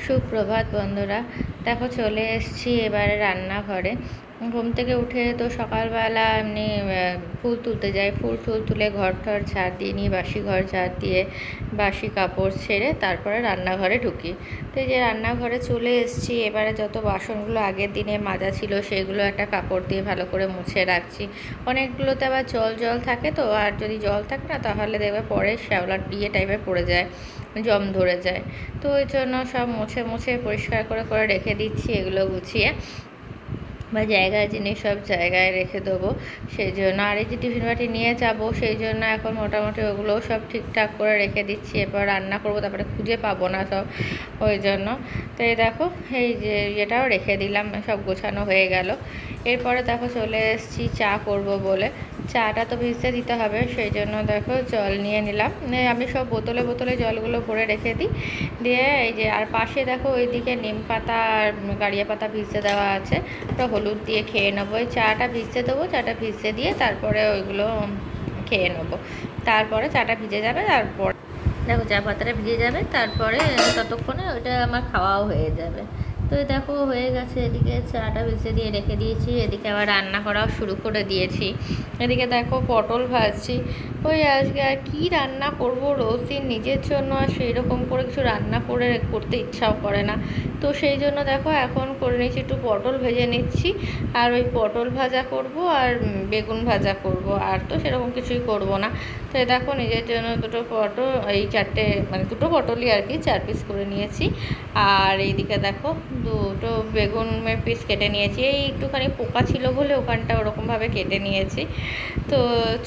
সুপ্রভাত বন্ধুরা। দেখো চলে এসেছি এবারে রান্নাঘরে। ঘুম থেকে উঠে তো সকালবেলা এমনি ফুল তুলতে যাই, ফুল তুলে ঘর টর ঝাড় দিয়ে নিয়ে বাসি ঘর ঝাড় দিয়ে বাসি কাপড় ছেড়ে তারপরে রান্নাঘরে ঢুকি। তো এই যে রান্নাঘরে চলে এসেছি, এবারে যত বাসনগুলো আগের দিনে মাজা ছিল সেগুলো একটা কাপড় দিয়ে ভালো করে মুছে রাখছি। অনেকগুলোতে আবার জল থাকে, তো আর যদি জল থাকে না তাহলে দেখবে পরে শ্যাওলা দিয়ে টাইপের পড়ে যায়, জম ধরে যায়। তো ওই জন্য সব মুছে পরিষ্কার করে রেখে দিচ্ছি, এগুলো গুছিয়ে বা জায়গায় জিনিস সব জায়গায় রেখে দেবো। সেই জন্য আর এই যে টিফিন বাটি নিয়ে যাব, সেই জন্য এখন মোটামুটি ওগুলোও সব ঠিকঠাক করে রেখে দিচ্ছি। এরপর রান্না করব, তারপরে খুঁজে পাবো না সব, ওই জন্য। তো এই দেখো এই যে এটাও রেখে দিলাম, সব গোছানো হয়ে গেল। এরপরে দেখো চলে এসেছি চা করব বলে। চাটা তো ভিজতে দিতে হবে, সেই জন্য দেখো জল নিয়ে নিলাম। আমি সব বোতলে জলগুলো ভরে রেখে দিই, দিয়ে এই যে আর পাশে দেখো ওইদিকে নিম পাতা আর গাড়িয়া পাতা ভিজতে দেওয়া আছে, তো হলুদ দিয়ে খেয়ে নেবো। ওই চাটা ভিজতে দেবো, চাটা ভিজতে দিয়ে তারপরে ওইগুলো খেয়ে নেবো। তারপরে চাটা ভিজে যাবে, তারপর দেখো চা পাতাটা ভিজে যাবে, তারপরে ততক্ষণে ওইটা আমার খাওয়াও হয়ে যাবে। তো দেখো হয়ে গেছে, এদিকে চাটা ভিজে দিয়ে রেখে দিয়েছি, এদিকে আবার রান্না করাও শুরু করে দিয়েছি। এদিকে দেখো পটল ভাজছি। ওই আজকে আর কী রান্না করব, রোজ দিন নিজের জন্য আর সেই রকম করে কিছু রান্না করতে ইচ্ছাও করে না। তো সেই জন্য দেখো এখন করে নিচ্ছি, একটু পটল ভেজে নিচ্ছি, আর ওই পটল ভাজা করব আর বেগুন ভাজা করব, আর তো সেরকম কিছুই করব না। তো দেখো নিজের জন্য দুটো পটল, এই চারটে মানে দুটো পটলই আর কি 4 পিস করে নিয়েছি। আর এইদিকে দেখো দুটো বেগুনের পিস কেটে নিয়েছি, এই একটুখানি পোকা ছিল বলে ওখানটা ওরকমভাবে কেটে নিয়েছি। তো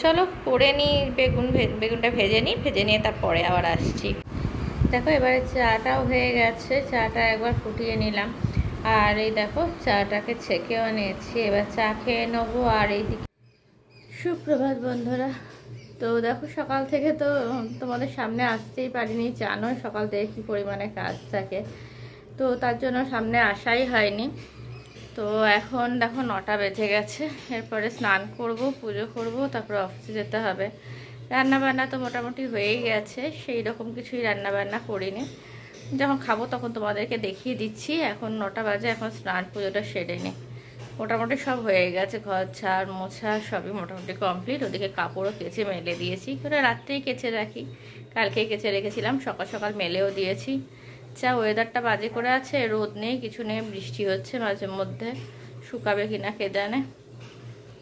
চলো করে নিই, বেগুনটা ভেজে নিয়ে তারপরে আবার আসছি। দেখো এবারে চাটাও হয়ে গেছে, চাটা একবার ফুটিয়ে নিলাম, আর এই দেখো চাটাকে ছেঁকেও নিয়েছি। এবার চা খেয়ে নেবো। আর এইদিকে সুপ্রভাত বন্ধুরা। তো দেখো সকাল থেকে তো তোমাদের সামনে আসতেই পারিনি, জানো সকাল থেকে কী পরিমাণে কাজ থাকে, তো তার জন্য সামনে আসাই হয়নি। তো এখন দেখো 9টা বেজে গেছে, এরপরে স্নান করব, পুজো করব, তারপরে অফিসে যেতে হবে। রান্নাবান্না তো মোটামুটি হয়েই গেছে, সেই রকম কিছুই রান্নাবান্না করিনি। যখন খাবো তখন তোমাদেরকে দেখিয়ে দিচ্ছি। এখন 9টা বাজে, এখন স্নান পুজোটা সেরে নিই। মোটামুটি সব হয়ে গেছে, ঘর ঝাড় মোছা সবই মোটামুটি কমপ্লিট। ওদিকে কাপড়ও কেচে মেলে দিয়েছি, করে রাত্রেই কেচে রাখি, কালকেই কেচে রেখেছিলাম, সকাল সকাল মেলেও দিয়েছি। যা ওয়েদারটা বাজে করে আছে, রোদ নেই কিছু নেই, বৃষ্টি হচ্ছে মাঝে মধ্যে, শুকাবে কিনা কে জানে।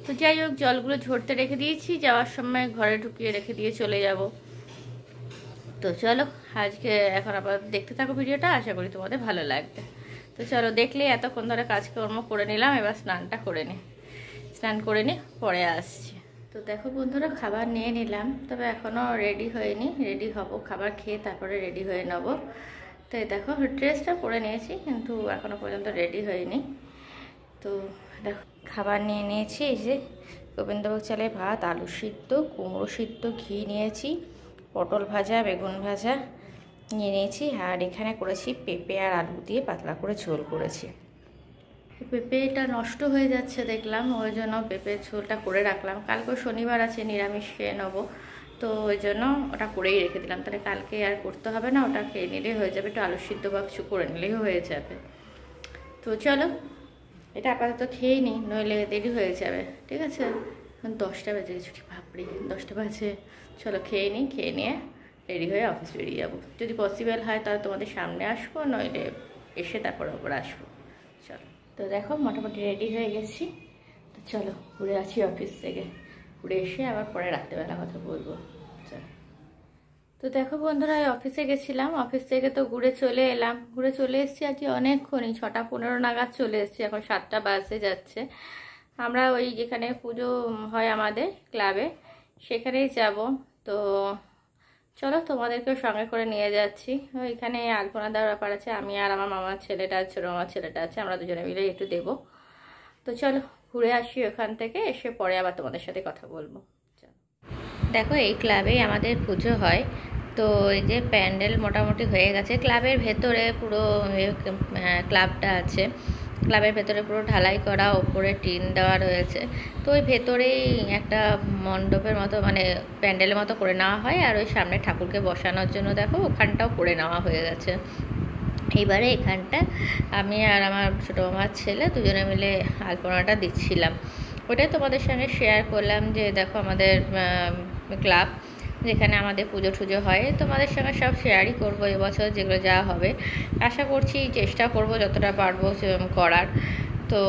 তো যাই হোক জলগুলো ঝরতে রেখে দিয়েছি, যাওয়ার সময় ঘরে ঢুকিয়ে রেখে দিয়ে চলে যাব। তো চলো আজকে এখন আবার দেখতে থাকো ভিডিওটা, আশা করি তোমাদের ভালো লাগবে। তো চলো দেখলে এতক্ষণ ধরে কাজকর্ম করে নিলাম, এবার স্নানটা করে নিই, স্নান করে নিই পরে আসছি। তো দেখো বন্ধুরা খাবার নিয়ে নিলাম, তবে এখনও রেডি হয়নি, রেডি হব, খাবার খেয়ে তারপরে রেডি হয়ে নেব। তো দেখো ড্রেসটা পরে নিয়েছি, কিন্তু এখনও পর্যন্ত রেডি হয়নি। তো দেখো খাবার নিয়ে নিয়েছি, এই যে গোবিন্দভোগ চালের ভাত, আলু সিদ্ধ, কুমড়ো সিদ্ধ, ঘি নিয়েছি, পটল ভাজা, বেগুন ভাজা নিয়ে নিয়েছি, আর এখানে করেছি পেঁপে আর আলু দিয়ে পাতলা করে ঝোল করেছি। পেঁপেটা নষ্ট হয়ে যাচ্ছে দেখলাম, ওই জন্য পেঁপের ঝোলটা করে রাখলাম। কালকে শনিবার আছে, নিরামিষ খেয়ে নেবো, তো ওই জন্য ওটা করেই রেখে দিলাম, তাহলে কালকে আর করতে হবে না, ওটা খেয়ে নিলেই হয়ে যাবে, একটু আলু সিদ্ধ বা কিছু করে নিলেই হয়ে যাবে। তো চলো এটা আপাতত খেয়েই নিই, নইলে দেরি হয়ে যাবে, ঠিক আছে। 10টা বেজে গেছে, ঠিক ভাবরি 10টা বাজে। চলো খেয়ে নিই, খেয়ে নিয়ে রেডি হয়ে অফিস বেরিয়ে যাবো। যদি পসিবল হয় তাহলে তোমাদের সামনে আসবো, নইলে এসে তারপর আবার আসবো। চলো তো দেখো মোটামুটি রেডি হয়ে গেছি, তো চলো ঘুরে আসি অফিস থেকে, ঘুরে এসে আবার পরে রাত্রেবেলা কথা বলবো। চলো তো দেখো বন্ধুরা অফিসে গেছিলাম, অফিস থেকে তো ঘুরে চলে এলাম, ঘুরে চলে এসেছি আজকে অনেকক্ষণই, 6টা 15 নাগাদ চলে এসেছি, এখন 7টা বাজতে যাচ্ছে। আমরা ওই যেখানে পুজো হয় আমাদের ক্লাবে সেখানেই যাব। তো চলো তোমাদেরকেও সঙ্গে করে নিয়ে যাচ্ছি। ওইখানে আলপনা দেওয়ার ব্যাপার আছে, আমি আর আমার মামার ছেলেটা, ছোটো মামার ছেলেটা আছে, আমরা দুজনে মিলে একটু দেবো। তো চলো ঘুরে আসি ওখান থেকে, এসে পরে আবার তোমাদের সাথে কথা বলবো। দেখো এই ক্লাবেই আমাদের পুজো হয়, তো এই যে প্যান্ডেল মোটামুটি হয়ে গেছে, ক্লাবের ভেতরে পুরো ক্লাবটা আছে, ক্লাবের ভেতরে পুরো ঢালাই করা, ওপরে টিন দেওয়া রয়েছে। তো ওই ভেতরেই একটা মণ্ডপের মতো মানে প্যান্ডেলের মতো করে নেওয়া হয়, আর ওই সামনে ঠাকুরকে বসানোর জন্য দেখো ওখানটাও করে নেওয়া হয়ে গেছে। এবারে এখানটা আমি আর আমার ছোটো মামার ছেলে দুজনে মিলে আলপনাটা দিচ্ছিলাম। ওটাই তোমাদের সঙ্গে শেয়ার করলাম যে দেখো আমাদের ক্লাব যেখানে আমাদের পুজো টুজো হয়, তোমাদের সঙ্গে সব শেয়ারই করবো এবছর যেগুলো যা হবে। আশা করছি চেষ্টা করব যতটা পারবো করার। তো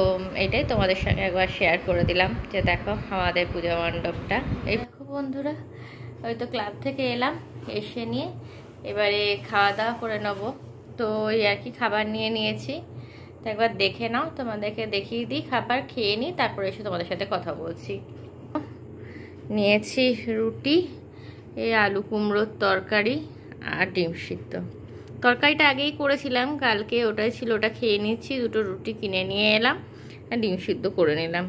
এটাই তোমাদের সঙ্গে একবার শেয়ার করে দিলাম যে দেখো আমাদের পুজো মণ্ডপটা। এই দেখো বন্ধুরা, ওই তো ক্লাব থেকে এলাম, এসে নিয়ে এবারে খাওয়া দাওয়া করে নেবো। তো ওই আর কি খাবার নিয়ে নিয়েছি, তো একবার দেখে নাও, তোমাদেরকে দেখিয়ে দিই। খাবার খেয়ে নিই, তারপরে এসে তোমাদের সাথে কথা বলছি। নিয়েছি রুটি, এই আলু কুমড়োর তরকারি আর ডিম সিদ্ধ। তরকারিটা আগেই করেছিলাম কালকে, ওটাই ছিল, ওটা খেয়ে নিচ্ছি। দুটো রুটি কিনে নিয়ে এলাম আর ডিম সিদ্ধ করে নিলাম।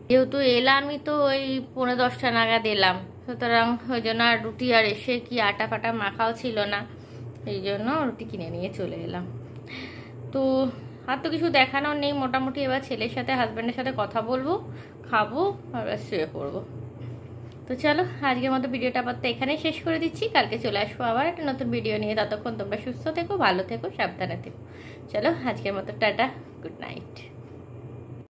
যেহেতু এলামই তো ওই 9:45 নাগাদ এলাম, সুতরাং ওই জন্য আর রুটি আর এসে কি আটা ফাটা মাখাও ছিল না, এই জন্য রুটি কিনে নিয়ে চলে এলাম। তো আর তো কিছু দেখানোর নেই, মোটামুটি এবার ছেলের সাথে হাজব্যান্ডের সাথে কথা বলবো, খাবো আর শুয়ে পড়বো। তো চলো আজকের মতো ভিডিওটা আপাতত এখানেই শেষ করে দিচ্ছি। কালকে চলে আসবো আবার একটা নতুন ভিডিও নিয়ে। ততক্ষণ তোমরা সুস্থ থেকো, ভালো থেকো, সাবধানে থেকো। চলো আজকের মতো টাটা, গুড নাইট।